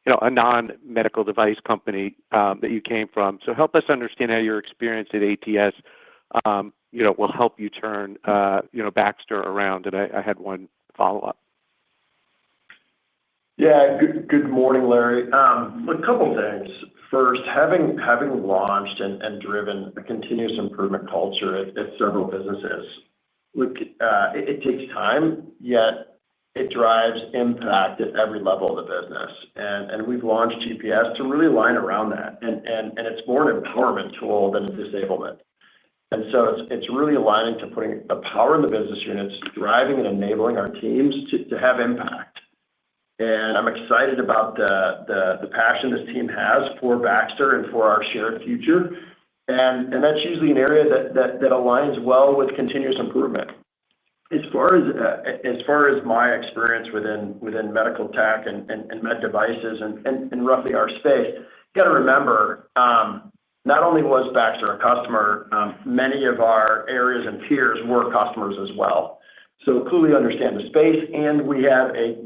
a non-medical device company that you came from. So help us understand how your experience at ATS, will help you turn, Baxter around. And I had one follow-up. Yeah. Good morning, Larry. A couple things. First, having launched and driven a continuous improvement culture at several businesses, look, it takes time, yet it drives impact at every level of the business. And we've launched GPS to really align around that. And it's more an empowerment tool than a disablement. And so it's really aligning to putting the power in the business units, driving and enabling our teams to have impact. And I'm excited about the passion this team has for Baxter and for our shared future. And that's usually an area that aligns well with continuous improvement. As far as my experience within medical tech and med devices and roughly our space, you got to remember, not only was Baxter a customer, many of our areas and peers were customers as well. So clearly understand the space, and we have a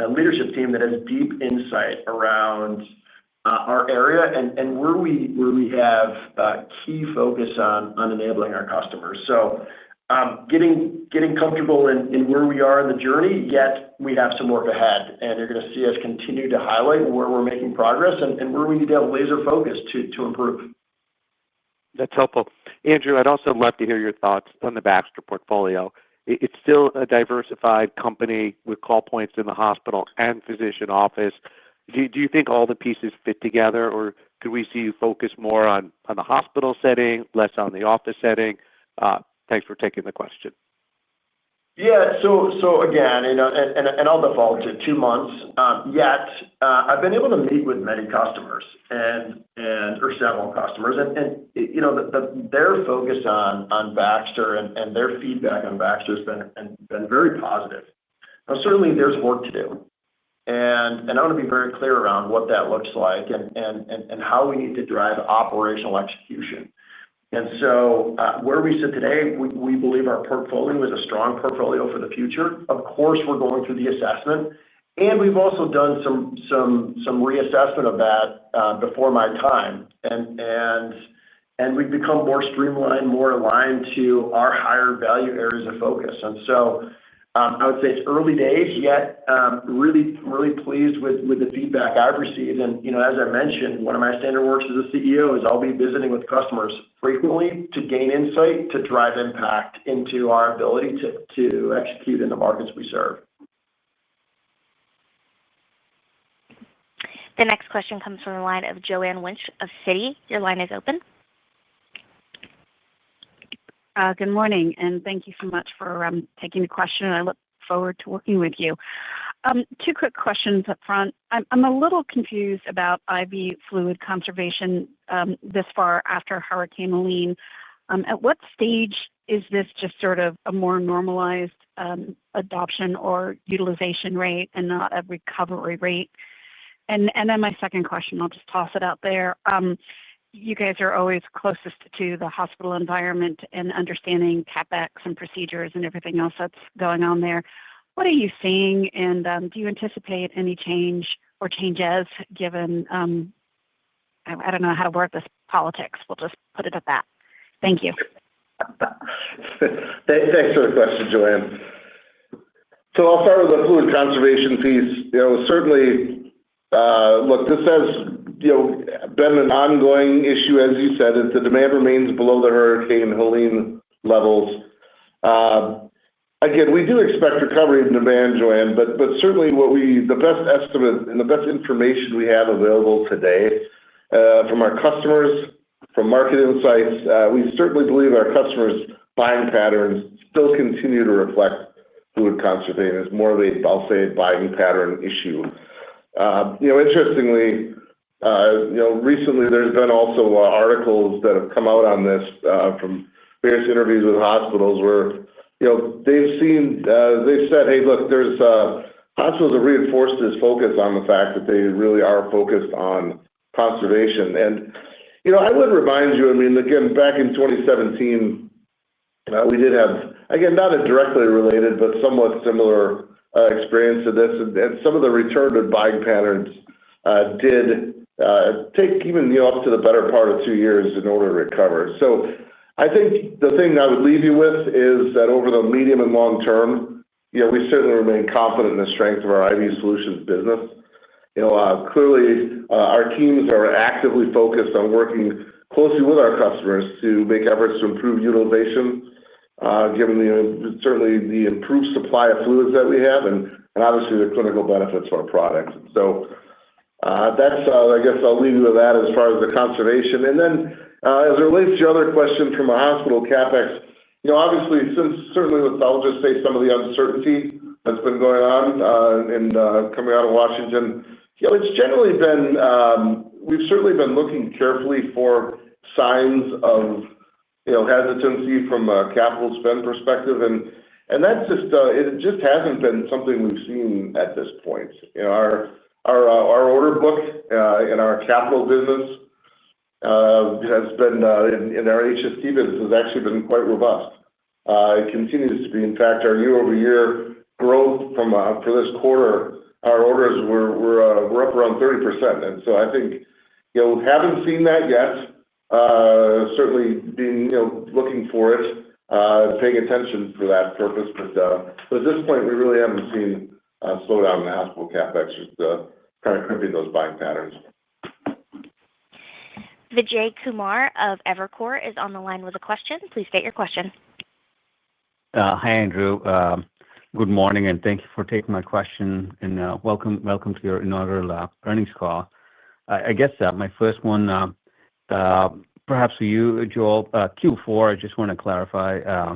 leadership team that has deep insight around our area and where we have key focus on enabling our customers. So getting comfortable in where we are in the journey, yet we have some work ahead, and you're going to see us continue to highlight where we're making progress and where we need to have laser focus to improve. That's helpful. Andrew, I'd also love to hear your thoughts on the Baxter portfolio. It's still a diversified company with call points in the hospital and physician office. Do you think all the pieces fit together, or could we see you focus more on the hospital setting, less on the office setting? Thanks for taking the question. Yeah. So again, and I'll default to 2 months. Yet I've been able to meet with many customers or several customers, and their focus on Baxter and their feedback on Baxter has been very positive. Now, certainly there's work to do, and I want to be very clear around what that looks like and how we need to drive operational execution. And so where we sit today, we believe our portfolio is a strong portfolio for the future. Of course, we're going through the assessment, and we've also done some reassessment of that before my time, and we've become more streamlined, more aligned to our higher value areas of focus. And so I would say it's early days, yet really pleased with the feedback I've received. And as I mentioned, one of my standard works as a CEO is I'll be visiting with customers frequently to gain insight, to drive impact into our ability to execute in the markets we serve. The next question comes from the line of Joanne Wuensch of Citi. Your line is open. Good morning, and thank you so much for taking the question. I look forward to working with you. 2 quick questions up front. I'm a little confused about IV fluid conservation this far after Hurricane Helene. At what stage is this just sort of a more normalized adoption or utilization rate and not a recovery rate? And then my second question, I'll just toss it out there. You guys are always closest to the hospital environment and understanding CapEx and procedures and everything else that's going on there. What are you seeing, and do you anticipate any change or changes given, I don't know how to word this, politics? We'll just put it at that. Thank you. Thanks for the question, Joanne. So I'll start with the fluid conservation piece. Certainly, look, this has been an ongoing issue, as you said. The demand remains below the Hurricane Helene levels. Again, we do expect recovery in demand, Joanne, but certainly the best estimate and the best information we have available today from our customers, from market insights, we certainly believe our customers' buying patterns still continue to reflect fluid conservation as more of a, I'll say, buying pattern issue. Interestingly, recently there's been also articles that have come out on this from various interviews with hospitals where they've said, hey, look, there's hospitals have reinforced this focus on the fact that they really are focused on conservation. And I would remind you, I mean, again, back in 2017, we did have, again, not a directly related but somewhat similar experience to this, and some of the return to buying patterns did take even up to the better part of 2 years in order to recover. So I think the thing I would leave you with is that over the medium and long term, we certainly remain confident in the strength of our IV solutions business. Clearly, our teams are actively focused on working closely with our customers to make efforts to improve utilization, given certainly the improved supply of fluids that we have, and obviously the clinical benefits of our products. So that's, I guess I'll leave you with that as far as the conservation. And then as it relates to your other question from a hospital CapEx, obviously, since certainly I'll just say some of the uncertainty that's been going on and coming out of Washington, it's generally been, we've certainly been looking carefully for signs of hesitancy from a capital spend perspective, and that's just it just hasn't been something we've seen at this point. Our order book in our capital business has been in our HST business has actually been quite robust. It continues to be. In fact, our year-over-year growth for this quarter, our orders were up around 30%, and so I think Haven't seen that yet. Certainly being, looking for it, paying attention for that purpose. But at this point, we really haven't seen a slowdown in the hospital CapEx, just kind of crimping those buying patterns. Vijay Kumar of Evercore is on the line with a question. Please state your question. Hi, Andrew. Good morning, and thank you for taking my question. And welcome to your inaugural earnings call. I guess my first one, perhaps for you, Joel, Q4. I just want to clarify: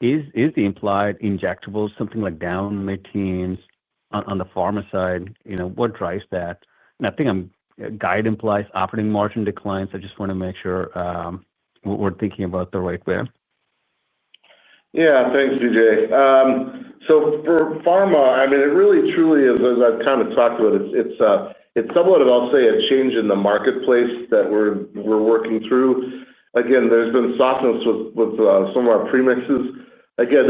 is the implied injectables something like down mid-teens on the pharma side? What drives that? And I think guide implies operating margin declines. I just want to make sure we're thinking about the right way. Yeah, thanks, Vijay. So for pharma, I mean, it really truly is, as I've kind of talked about, it's somewhat of, I'll say, a change in the marketplace that we're working through. Again, there's been softness with some of our premixes. Again,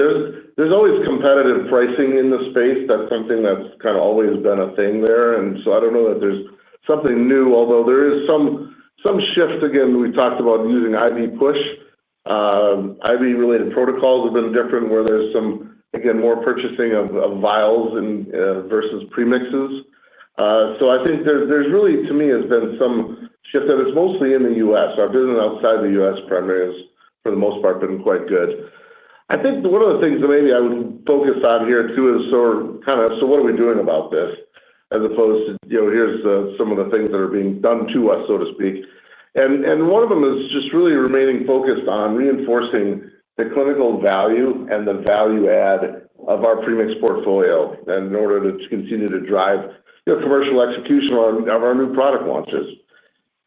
there's always competitive pricing in the space. That's something that's kind of always been a thing there. And so I don't know that there's something new, although there is some shift. Again, we talked about using IV push. IV-related protocols have been different, where there's some, again, more purchasing of vials versus premixes. So I think there's really, to me, has been some shift, and it's mostly in the U.S. Our business outside the U.S. primarily has, for the most part, been quite good. I think one of the things that maybe I would focus on here too is so what are we doing about this, as opposed to here's some of the things that are being done to us, so to speak. And one of them is just really remaining focused on reinforcing the clinical value and the value add of our premix portfolio, and in order to continue to drive commercial execution of our new product launches.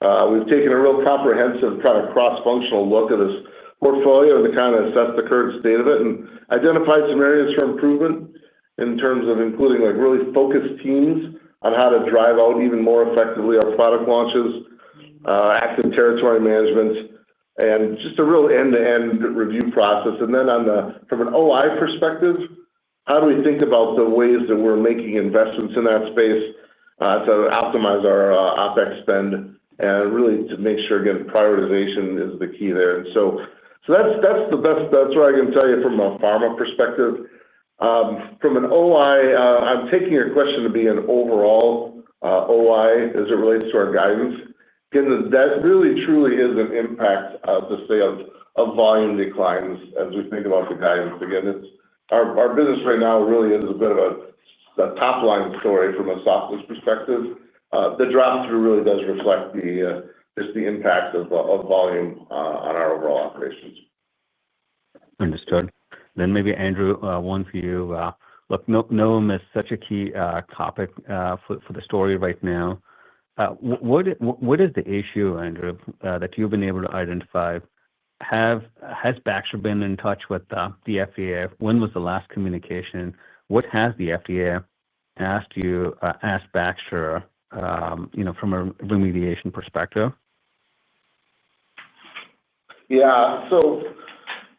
We've taken a real comprehensive kind of cross-functional look at this portfolio to kind of assess the current state of it and identified some areas for improvement in terms of including really focused teams on how to drive out even more effectively our product launches, active territory management, and just a real end-to-end review process. And then from an OI perspective, how do we think about the ways that we're making investments in that space to optimize our OpEx spend, and really to make sure, again, prioritization is the key there. And so that's the best. That's what I can tell you from a pharma perspective. From an OI, I'm taking your question to be an overall OI as it relates to our guidance. Again, that really truly is an impact of the sales of volume declines as we think about the guidance. Again, it's our business right now really is a bit of a top line story from a softness perspective. The drop through really does reflect just the impact of volume on our overall operations. Understood. Then maybe Andrew, one for you. Look, Novum is such a key topic for the story right now. What is the issue, Andrew, that you've been able to identify? Has Baxter been in touch with the FDA? When was the last communication? What has the FDA asked Baxter, from a remediation perspective? Yeah. So,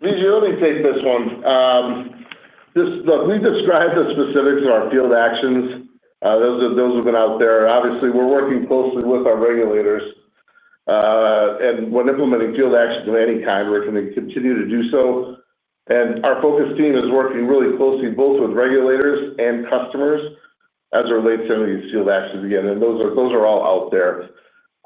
Vijay, let me take this one. Look, we described the specifics of our field actions. Those have been out there. Obviously, we're working closely with our regulators, and when implementing field actions of any kind, we're going to continue to do so. And our focus team is working really closely both with regulators and customers as it relates to any of these field actions again. And those are all out there.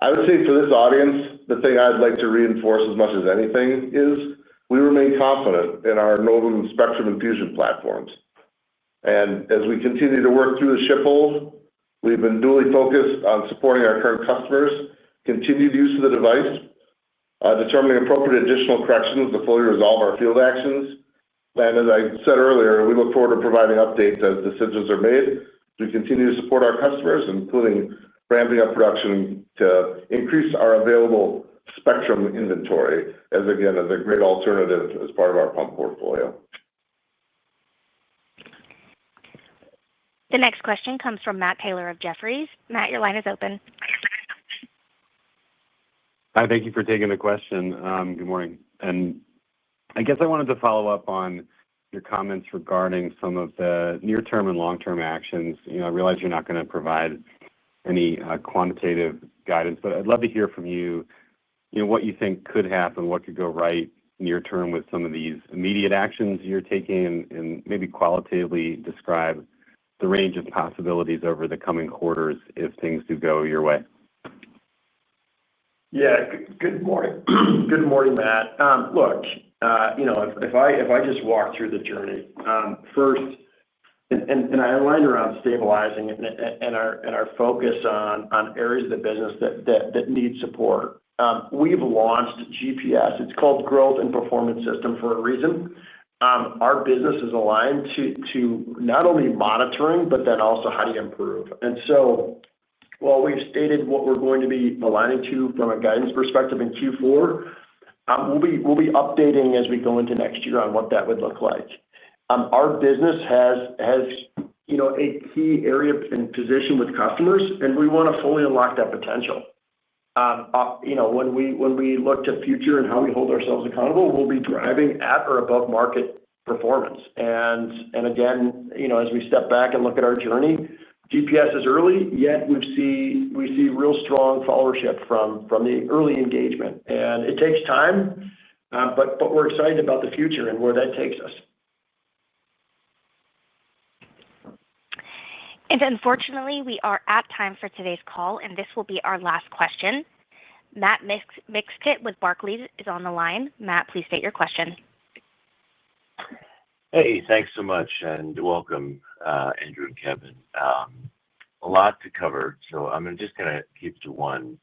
I would say for this audience, the thing I'd like to reinforce as much as anything is we remain confident in our Novum Spectrum infusion platforms. And as we continue to work through the ship hold, we've been duly focused on supporting our current customers, continued use of the device, determining appropriate additional corrections to fully resolve our field actions. And as I said earlier, we look forward to providing updates as decisions are made. We continue to support our customers, including ramping up production to increase our available Spectrum inventory as a great alternative as part of our pump portfolio. The next question comes from Matt Taylor of Jefferies. Matt, your line is open. Hi, thank you for taking the question. Good morning. And I guess I wanted to follow up on your comments regarding some of the near-term and long-term actions. I realize you're not going to provide any quantitative guidance, but I'd love to hear from you, what you think could happen, what could go right near term with some of these immediate actions you're taking, and maybe qualitatively describe the range of possibilities over the coming quarters if things do go your way. Yeah. Good morning. Good morning, Matt. Look, if I just walk through the journey, first, and I aligned around stabilizing and our focus on areas of the business that need support. We've launched GPS. It's called Growth and Performance System for a reason. Our business is aligned to not only monitoring, but then also how do you improve. And so while we've stated what we're going to be aligning to from a guidance perspective in Q4, we'll be updating as we go into next year on what that would look like. Our business has a key area and position with customers, and we want to fully unlock that potential. When we look to future and how we hold ourselves accountable, we'll be driving at or above market performance. And again, as we step back and look at our journey, GPS is early, yet we see real strong followership from the early engagement. And it takes time, but we're excited about the future and where that takes us. And unfortunately, we are at time for today's call, and this will be our last question. Matt Miksic with Barclays is on the line. Matt, please state your question. Hey, thanks so much, and welcome, Andrew and Kevin. A lot to cover, so I'm just going to keep to one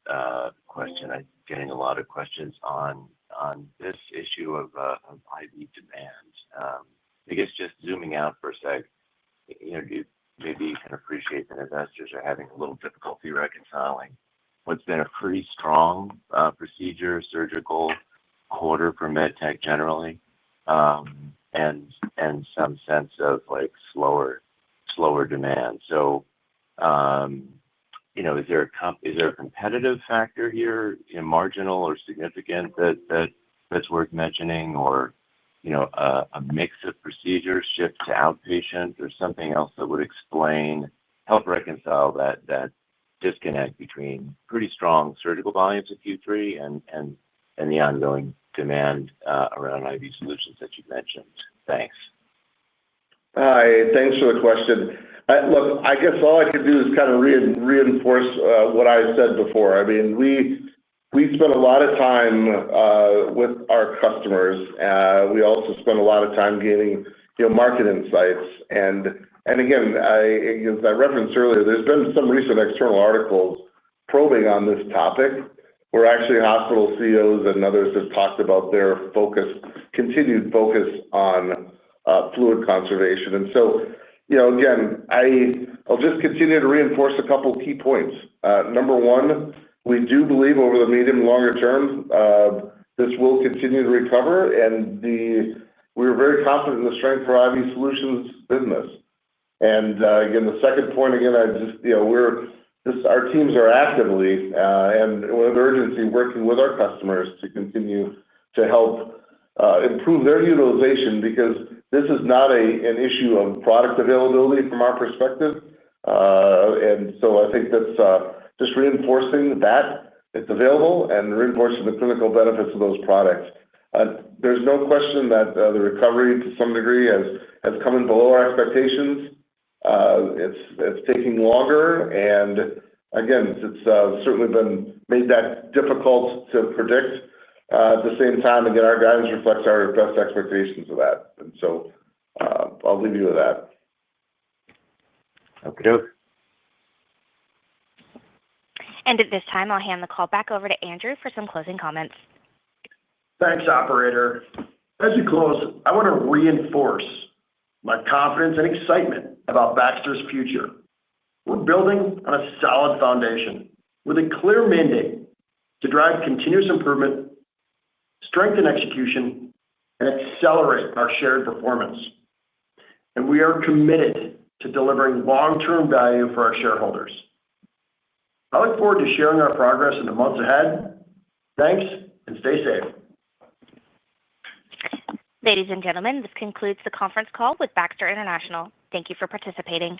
question. I'm getting a lot of questions on this issue of IV demand. I guess just zooming out for a sec, maybe you can appreciate that investors are having a little difficulty reconciling what's been a pretty strong procedure, surgical quarter for medtech generally, and some sense of slower demand. So, is there a competitive factor here, marginal or significant that's worth mentioning, or a mix of procedures shift to outpatient, or something else that would help reconcile that disconnect between pretty strong surgical volumes in Q3 and the ongoing demand around IV solutions that you mentioned? Thanks. Hi, thanks for the question. Look, I guess all I could do is kind of reinforce what I said before. I mean, we spend a lot of time with our customers. We also spend a lot of time gaining market insights. And again, as I referenced earlier, there's been some recent external articles probing on this topic, where actually hospital CEOs and others have talked about their continued focus on fluid conservation. And so, again, I'll just continue to reinforce a couple key points. Number one, we do believe over the medium and longer term, this will continue to recover, and we're very confident in the strength of our IV solutions business. And again, the second point, our teams are actively and with urgency working with our customers to continue to help improve their utilization, because this is not an issue of product availability from our perspective. And so I think that's just reinforcing that it's available and reinforcing the clinical benefits of those products. There's no question that the recovery to some degree has come in below our expectations. It's taking longer, and again, it's certainly been made that difficult to predict. At the same time, again, our guidance reflects our best expectations of that. And so I'll leave you with that. Okay. And at this time, I'll hand the call back over to Andrew for some closing comments. Thanks, operator. As we close, I want to reinforce my confidence and excitement about Baxter's future. We're building on a solid foundation with a clear mandate to drive continuous improvement, strengthen execution, and accelerate our shared performance. And we are committed to delivering long-term value for our shareholders. I look forward to sharing our progress in the months ahead. Thanks, and stay safe. Ladies and gentlemen, this concludes the conference call with Baxter International. Thank you for participating.